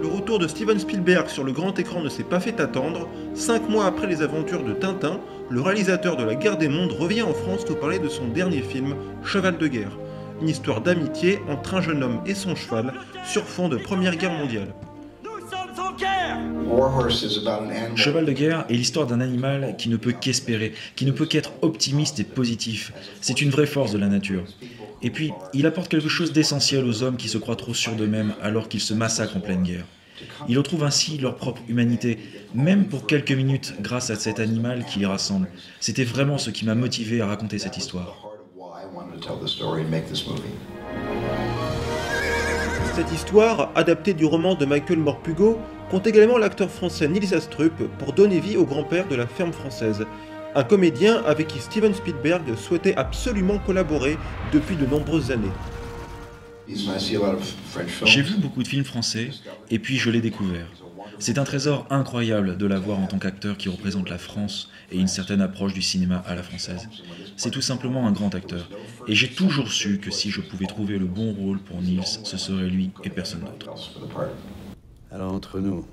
Le retour de Steven Spielberg sur le grand écran ne s'est pas fait attendre. 5 mois après les aventures de Tintin, le réalisateur de La Guerre des Mondes revient en France nous parler de son dernier film, Cheval de guerre. Une histoire d'amitié entre un jeune homme et son cheval sur fond de Première Guerre mondiale. Cheval de guerre est l'histoire d'un animal qui ne peut qu'espérer, qui ne peut qu'être optimiste et positif. C'est une vraie force de la nature. Et puis, il apporte quelque chose d'essentiel aux hommes qui se croient trop sûrs d'eux-mêmes alors qu'ils se massacrent en pleine guerre. Ils retrouvent ainsi leur propre humanité, même pour quelques minutes grâce à cet animal qui les rassemble. C'était vraiment ce qui m'a motivé à raconter cette histoire. Cette histoire, adaptée du roman de Michael Morpurgo, compte également l'acteur français Niels Astrup pour donner vie au grand-père de la ferme française. Un comédien avec qui Steven Spielberg souhaitait absolument collaborer depuis de nombreuses années. J'ai vu beaucoup de films français, et puis je l'ai découvert. C'est un trésor incroyable de l'avoir en tant qu'acteur qui représente la France et une certaine approche du cinéma à la française. C'est tout simplement un grand acteur. Et j'ai toujours su que si je pouvais trouver le bon rôle pour Niels, ce serait lui et personne d'autre. Alors entre nous,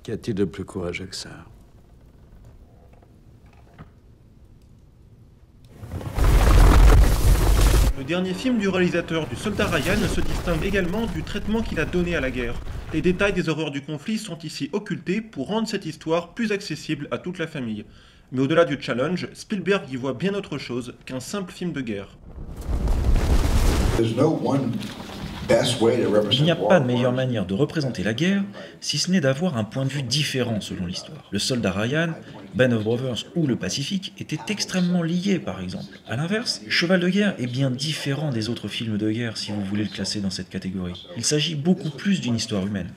qu'y a-t-il de plus courageux que ça ? Le dernier film du réalisateur du Soldat Ryan se distingue également du traitement qu'il a donné à la guerre. Les détails des horreurs du conflit sont ici occultés pour rendre cette histoire plus accessible à toute la famille. Mais au-delà du challenge, Spielberg y voit bien autre chose qu'un simple film de guerre. Il n'y a pas de meilleure manière de représenter la guerre, si ce n'est d'avoir un point de vue différent selon l'histoire. Le Soldat Ryan, Band of Brothers ou le Pacifique étaient extrêmement liés par exemple. A l'inverse, Cheval de guerre est bien différent des autres films de guerre si vous voulez le classer dans cette catégorie. Il s'agit beaucoup plus d'une histoire humaine.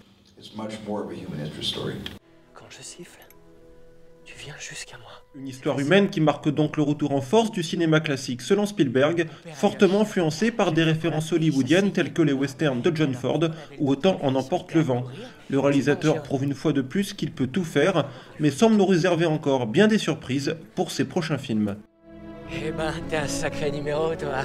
Quand je siffle, tu viens jusqu'à moi. Une histoire humaine qui marque donc le retour en force du cinéma classique selon Spielberg, fortement influencé par des références hollywoodiennes telles que les westerns de John Ford ou Autant en emporte le vent. Le réalisateur prouve une fois de plus qu'il peut tout faire, mais semble nous réserver encore bien des surprises pour ses prochains films. Eh ben, t'es un sacré numéro, toi.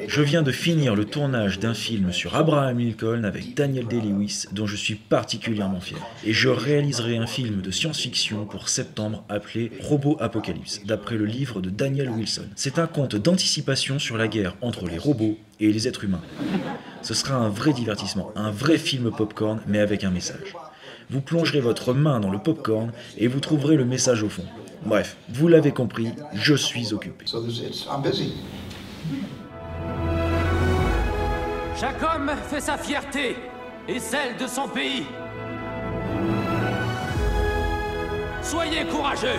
Je viens de finir le tournage d'un film sur Abraham Lincoln avec Daniel Day-Lewis, dont je suis particulièrement fier. Et je réaliserai un film de science-fiction pour septembre appelé Robot Apocalypse, d'après le livre de Daniel Wilson. C'est un conte d'anticipation sur la guerre entre les robots et les êtres humains. Ce sera un vrai divertissement, un vrai film popcorn, mais avec un message. Vous plongerez votre main dans le popcorn et vous trouverez le message au fond. Bref, vous l'avez compris, je suis occupé. Chaque homme fait sa fierté et celle de son pays. Soyez courageux!